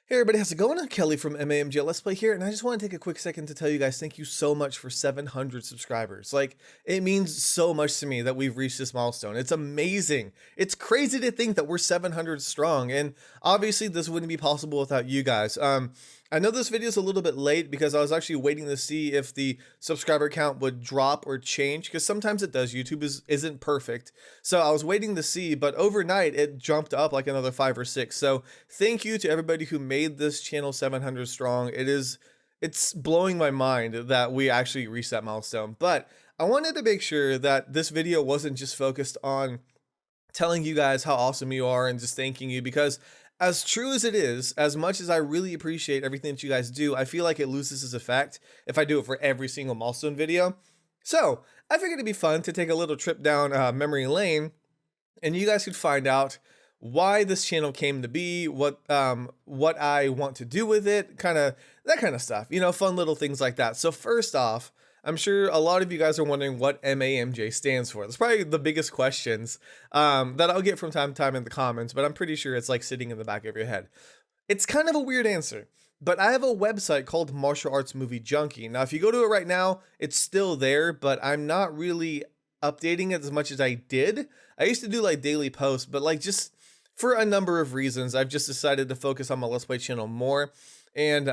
Hey everybody, how's it going? Kelly from MAMJ Let's Play here, and I just want to take a quick second to tell you guys thank you so much for 700 subscribers. Like, it means so much to me that we've reached this milestone. It's amazing. It's crazy to think that we're 700 strong, and obviously this wouldn't be possible without you guys. I know this video is a little bit late because I was actually waiting to see if the subscriber count would drop or change, because sometimes it does. YouTube isn't perfect. So I was waiting to see, but overnight it jumped up like another 5 or 6. So thank you to everybody who made this channel 700 strong. It's blowing my mind that we actually reached that milestone. But I wanted to make sure that this video wasn't just focused on telling you guys how awesome you are and just thanking you, because as true as it is, as much as I really appreciate everything that you guys do, I feel like it loses its effect if I do it for every single milestone video. So I figured it'd be fun to take a little trip down memory lane, and you guys could find out why this channel came to be, what I want to do with it, kind of that kind of stuff, fun little things like that. So first off, I'm sure a lot of you guys are wondering what MAMJ stands for. That's probably the biggest questions that I'll get from time to time in the comments, but I'm pretty sure it's like sitting in the back of your head. It's kind of a weird answer, but I have a website called Martial Arts Movie Junkie. Now, if you go to it right now, it's still there, but I'm not really updating it as much as I did. I used to do like daily posts, but like just for a number of reasons, I've just decided to focus on my Let's Play channel more. And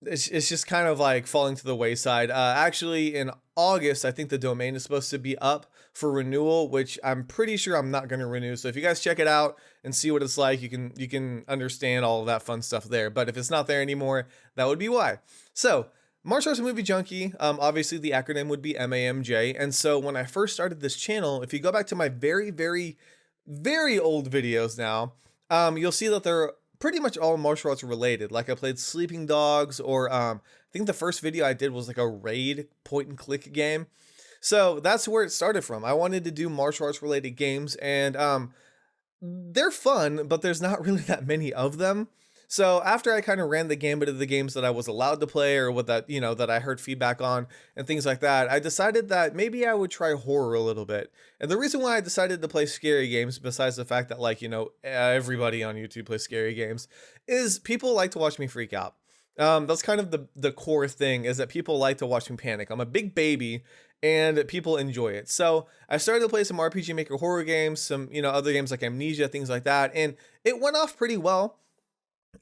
it's just kind of like falling to the wayside. Actually, in August, I think the domain is supposed to be up for renewal, which I'm pretty sure I'm not going to renew. So if you guys check it out and see what it's like, you can understand all of that fun stuff there. But if it's not there anymore, that would be why. So Martial Arts Movie Junkie, obviously the acronym would be MAMJ. And so when I first started this channel, if you go back to my very, very, very old videos now, you'll see that they're pretty much all martial arts related. Like I played Sleeping Dogs, or I think the first video I did was like a raid point and click game. So that's where it started from. I wanted to do martial arts related games, and they're fun, but there's not really that many of them. So after I kind of ran the gambit of the games that I was allowed to play, or what that, that I heard feedback on and things like that, I decided that maybe I would try horror a little bit. And the reason why I decided to play scary games, besides the fact that like, everybody on YouTube plays scary games, is people like to watch me freak out. That's kind of the core thing, is that people like to watch me panic. I'm a big baby and people enjoy it. So I started to play some RPG Maker horror games, some, other games like Amnesia, things like that. And it went off pretty well.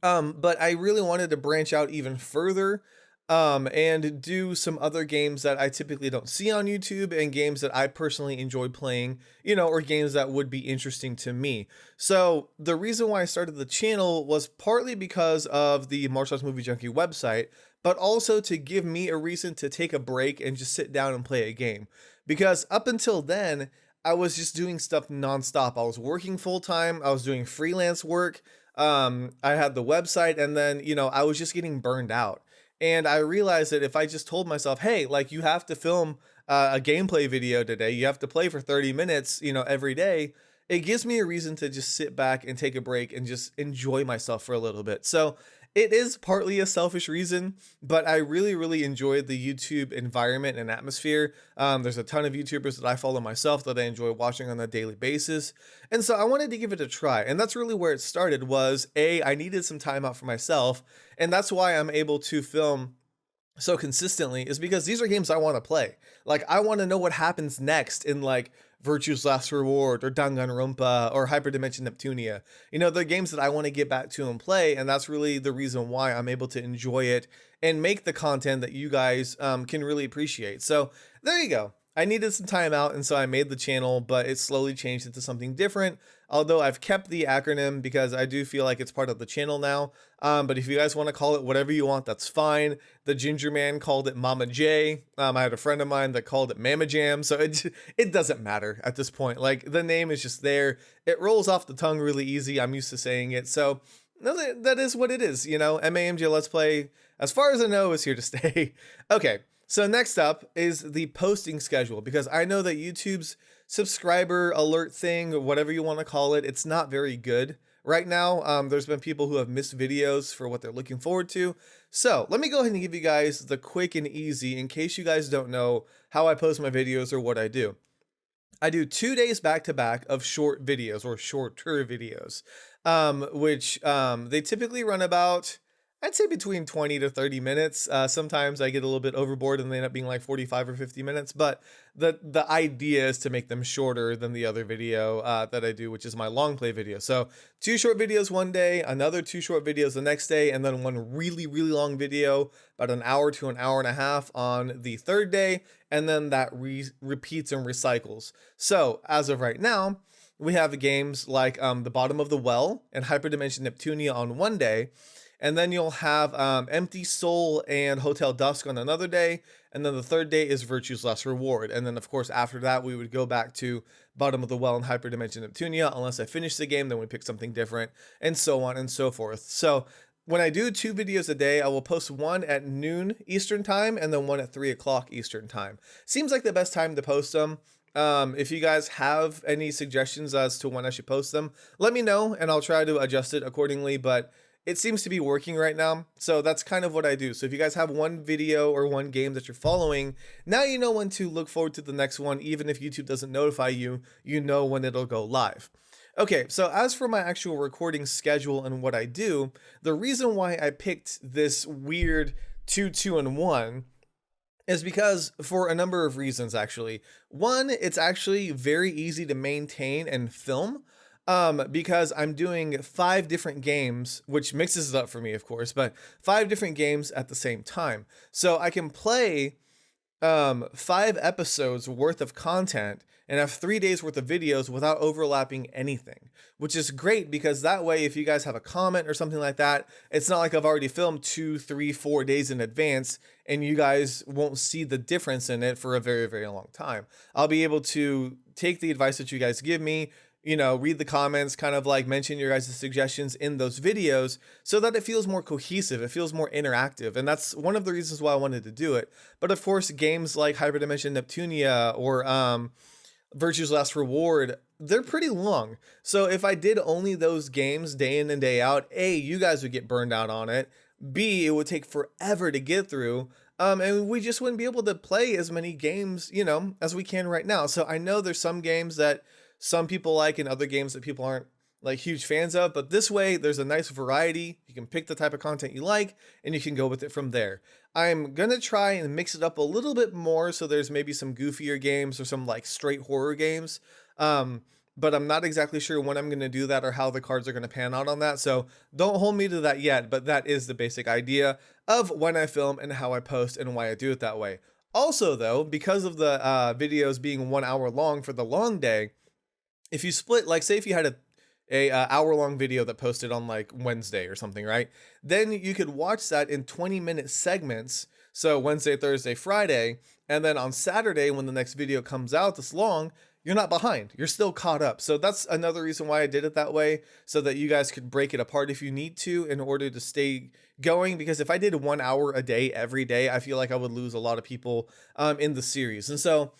But I really wanted to branch out even further, and do some other games that I typically don't see on YouTube, and games that I personally enjoy playing, or games that would be interesting to me. So the reason why I started the channel was partly because of the Martial Arts Movie Junkie website, but also to give me a reason to take a break and just sit down and play a game. Because up until then, I was just doing stuff nonstop. I was working full time, I was doing freelance work. I had the website, and then, I was just getting burned out. And I realized that if I just told myself, hey, like, you have to film a gameplay video today, you have to play for 30 minutes, every day, it gives me a reason to just sit back and take a break and just enjoy myself for a little bit. So it is partly a selfish reason, but I really, really enjoy the YouTube environment and atmosphere. There's a ton of YouTubers that I follow myself that I enjoy watching on a daily basis. And so I wanted to give it a try. And that's really where it started. Was I needed some time out for myself. And that's why I'm able to film so consistently, is because these are games I want to play. Like, I want to know what happens next in like Virtue's Last Reward or Danganronpa or Hyperdimension Neptunia. They're games that I want to get back to and play, and that's really the reason why I'm able to enjoy it and make the content that you guys can really appreciate. So there you go. I needed some time out, and so I made the channel, but it slowly changed into something different. Although I've kept the acronym because I do feel like it's part of the channel now. But if you guys want to call it whatever you want, that's fine. The Ginger Man called it MAMJ. I had a friend of mine that called it MAMJ. So it doesn't matter at this point. Like, the name is just there. It rolls off the tongue really easy. I'm used to saying it. So that is what it is. MAMJ Let's Play, as far as I know, is here to stay. Okay. So next up is the posting schedule, because I know that YouTube's subscriber alert thing, whatever you want to call it, it's not very good right now. There's been people who have missed videos for what they're looking forward to. So let me go ahead and give you guys the quick and easy, in case you guys don't know how I post my videos or what I do. I do 2 days back to back of short videos, or shorter videos. which they typically run about, I'd say between 20 to 30 minutes. Sometimes I get a little bit overboard and they end up being like 45 or 50 minutes, but the idea is to make them shorter than the other video that I do, which is my long play video. So 2 short videos one day, another 2 short videos the next day, and then one really, really long video, about an hour to an hour and a half on the third day, and then that repeats and recycles. So as of right now, we have games like The Bottom of the Well and Hyperdimension Neptunia on one day, and then you'll have Empty Soul and Hotel Dusk on another day, and then the third day is Virtue's Last Reward. And then of course after that we would go back to Bottom of the Well and Hyperdimension Neptunia. Unless I finish the game, then we pick something different, and so on and so forth. So when I do 2 videos a day, I will post one at noon Eastern time and then one at 3 o'clock Eastern time. Seems like the best time to post them. If you guys have any suggestions as to when I should post them, let me know and I'll try to adjust it accordingly, but it seems to be working right now. So that's kind of what I do. So if you guys have one video or one game that you're following, now you know when to look forward to the next one. Even if YouTube doesn't notify you, you know when it'll go live. Okay, so as for my actual recording schedule and what I do, the reason why I picked this weird 2, 2, and 1 is because for a number of reasons, actually. One, it's actually very easy to maintain and film, because I'm doing 5 different games, which mixes it up for me, of course, but 5 different games at the same time. So I can play 5 episodes worth of content and have 3 days worth of videos without overlapping anything, which is great because that way, if you guys have a comment or something like that, it's not like I've already filmed 2, 3, 4 days in advance and you guys won't see the difference in it for a very, very long time. I'll be able to take the advice that you guys give me, you know, read the comments, kind of like mention your guys' suggestions in those videos so that it feels more cohesive, it feels more interactive. And that's one of the reasons why I wanted to do it. But of course, games like Hyperdimension Neptunia or Virtue's Last Reward, they're pretty long. So if I did only those games day in and day out, A, you guys would get burned out on it. B, it would take forever to get through. And we just wouldn't be able to play as many games, you know, as we can right now. So I know there's some games that some people like and other games that people aren't like huge fans of, but this way there's a nice variety. You can pick the type of content you like and you can go with it from there. I'm gonna try and mix it up a little bit more, so there's maybe some goofier games or some like straight horror games, but I'm not exactly sure when I'm gonna do that or how the cards are gonna pan out on that, so don't hold me to that yet. But that is the basic idea of when I film and how I post and why I do it that way. Also though, because of the videos being 1 hour long for the long day, if you split, like say if you had a hour-long video that posted on like Wednesday or something, right? Then you could watch that in 20-minute segments. So Wednesday, Thursday, Friday, and then on Saturday when the next video comes out this long, you're not behind. You're still caught up. So that's another reason why I did it that way, so that you guys could break it apart if you need to in order to stay going. Because if I did 1 hour a day every day, I feel like I would lose a lot of people in the series. And so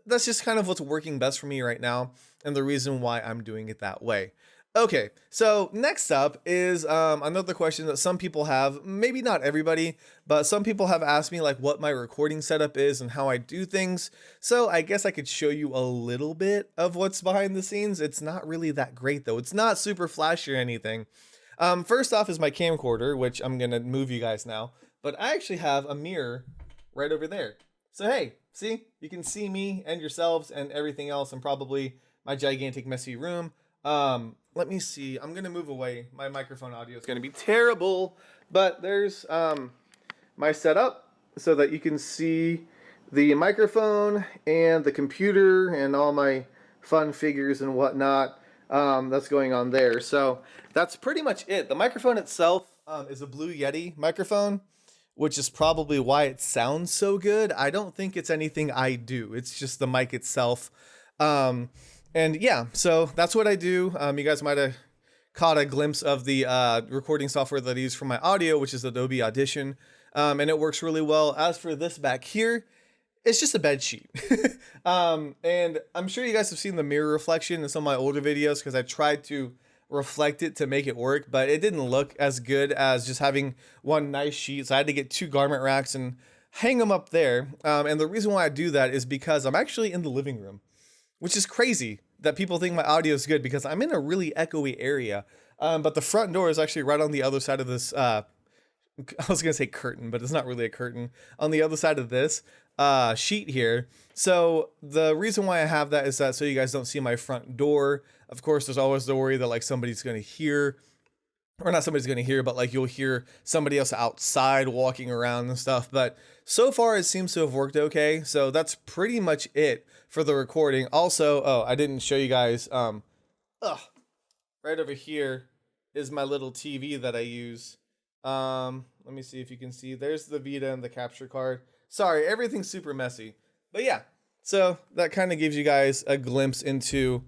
that's just kind of what's working best for me right now and the reason why I'm doing it that way. Okay, so next up is another question that some people have, maybe not everybody, but some people have asked me like what my recording setup is and how I do things. So I guess I could show you a little bit of what's behind the scenes. It's not really that great though. It's not super flashy or anything. First off is my camcorder, which I'm gonna move you guys now, but I actually have a mirror right over there. So hey, see, you can see me and yourselves and everything else and probably my gigantic messy room. Let me see, I'm gonna move away. My microphone audio is gonna be terrible, but there's my setup so that you can see the microphone and the computer and all my fun figures and whatnot that's going on there. So that's pretty much it. The microphone itself is a Blue Yeti microphone, which is probably why it sounds so good. I don't think it's anything I do. It's just the mic itself. And yeah, so that's what I do. You guys might have caught a glimpse of the recording software that I use for my audio, which is Adobe Audition. And it works really well. As for this back here, it's just a bed sheet. And I'm sure you guys have seen the mirror reflection in some of my older videos because I tried to reflect it to make it work, but it didn't look as good as just having one nice sheet. So I had to get 2 garment racks and hang them up there. And the reason why I do that is because I'm actually in the living room, which is crazy that people think my audio is good because I'm in a really echoey area. But the front door is actually right on the other side of this. I was gonna say curtain, but it's not really a curtain. On the other side of this sheet here. So the reason why I have that is that so you guys don't see my front door. Of course, there's always the worry that like somebody's gonna hear, or not somebody's gonna hear, but like you'll hear somebody else outside walking around and stuff. But so far it seems to have worked okay. So that's pretty much it for the recording. Also, oh, I didn't show you guys, right over here is my little TV that I use. Let me see if you can see. There's the Vita and the capture card. Sorry, everything's super messy. But yeah, so that kind of gives you guys a glimpse into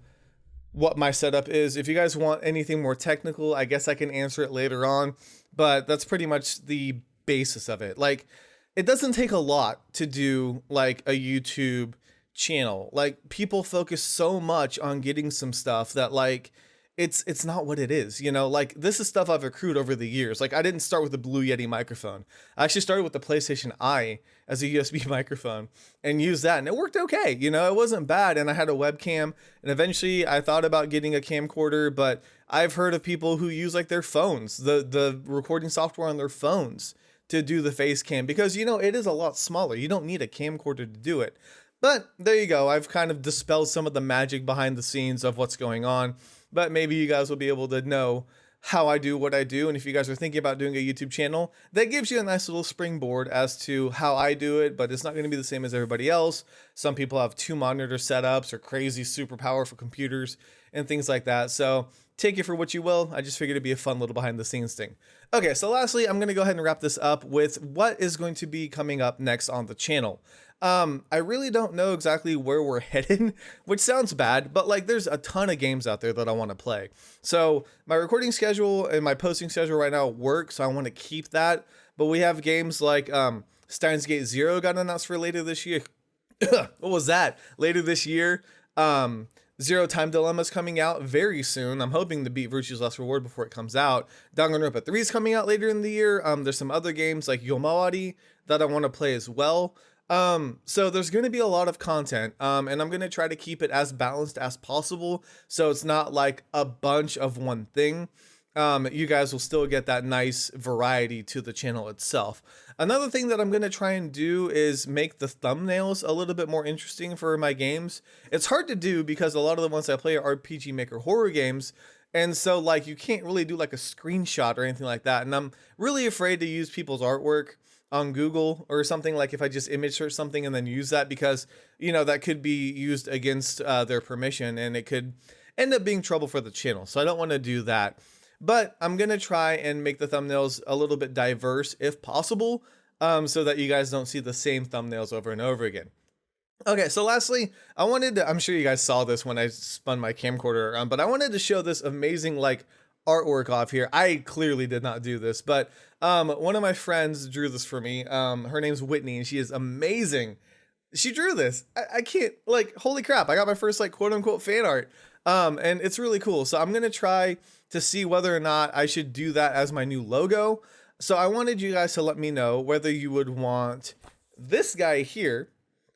what my setup is. If you guys want anything more technical, I guess I can answer it later on, but that's pretty much the basis of it. Like, it doesn't take a lot to do like a YouTube channel. Like, people focus so much on getting some stuff that like it's not what it is, you know. Like, this is stuff I've accrued over the years. Like, I didn't start with the Blue Yeti microphone. I actually started with the PlayStation Eye as a USB microphone and used that, and it worked okay. You know, it wasn't bad, and I had a webcam, and eventually I thought about getting a camcorder, but I've heard of people who use like their phones, the recording software on their phones to do the face cam, because, you know, it is a lot smaller. You don't need a camcorder to do it. But there you go. I've kind of dispelled some of the magic behind the scenes of what's going on. But maybe you guys will be able to know how I do what I do. And if you guys are thinking about doing a YouTube channel, that gives you a nice little springboard as to how I do it, but it's not going to be the same as everybody else. Some people have 2 monitor setups or crazy super powerful computers and things like that. So take it for what you will. I just figured it'd be a fun little behind the scenes thing. Okay, so lastly, I'm going to go ahead and wrap this up with what is going to be coming up next on the channel. I really don't know exactly where we're headed, which sounds bad, but like there's a ton of games out there that I want to play. So my recording schedule and my posting schedule right now works, so I want to keep that. But we have games like Steins Gate Zero got announced for later this year. What was that? Later this year. Zero Time Dilemma's coming out very soon. I'm hoping to beat Virtue's Last Reward before it comes out. Danganronpa 3 is coming out later in the year. There's some other games like Yomawari that I want to play as well. So there's going to be a lot of content, and I'm going to try to keep it as balanced as possible, so it's not like a bunch of one thing. You guys will still get that nice variety to the channel itself. Another thing that I'm going to try and do is make the thumbnails a little bit more interesting for my games. It's hard to do because a lot of the ones I play are RPG Maker horror games, and so like you can't really do like a screenshot or anything like that, and I'm really afraid to use people's artwork on Google or something, like if I just image search something and then use that, because, you know, that could be used against their permission and it could end up being trouble for the channel. So I don't want to do that, but I'm going to try and make the thumbnails a little bit diverse if possible, so that you guys don't see the same thumbnails over and over again. Okay, so lastly, I wanted to, I'm sure you guys saw this when I spun my camcorder around, but I wanted to show this amazing like artwork off here. I clearly did not do this, but one of my friends drew this for me. Her name's Whitney, and she is amazing. She drew this. I can't, like, holy crap, I got my first like quote unquote fan art, and it's really cool. So I'm gonna try to see whether or not I should do that as my new logo. So I wanted you guys to let me know whether you would want this guy here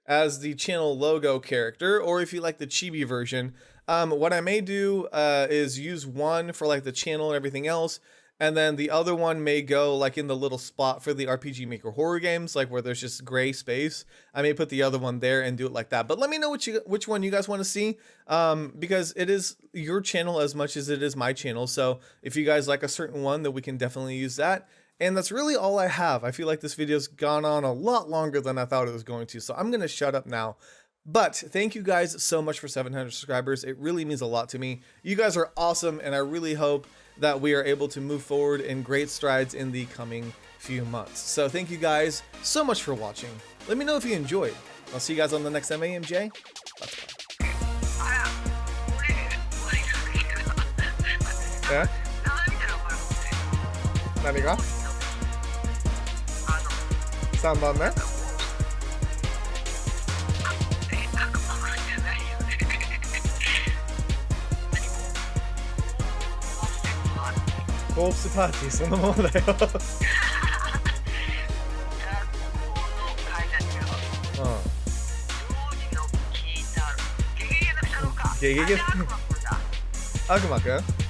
as the channel logo character, or if you like the chibi version. What I may do is use one for like the channel and everything else, and then the other one may go like in the little spot for the RPG Maker horror games, like where there's just gray space. I may put the other one there and do it like that. But let me know which one you guys want to see, because it is your channel as much as it is my channel. So if you guys like a certain one, then we can definitely use that. And that's really all I have. I feel like this video's gone on a lot longer than I thought it was going to, so I'm gonna shut up now. But thank you guys so much for 700 subscribers. It really means a lot to me. You guys are awesome, and I really hope that we are able to move forward in great strides in the coming few months. So thank you guys so much for watching. Let me know if you enjoyed. I'll see you guys on the next MAMJ. Bye. Yeah? 何が ?3 番目コープスパーティーそのものだよゲゲゲ悪魔くん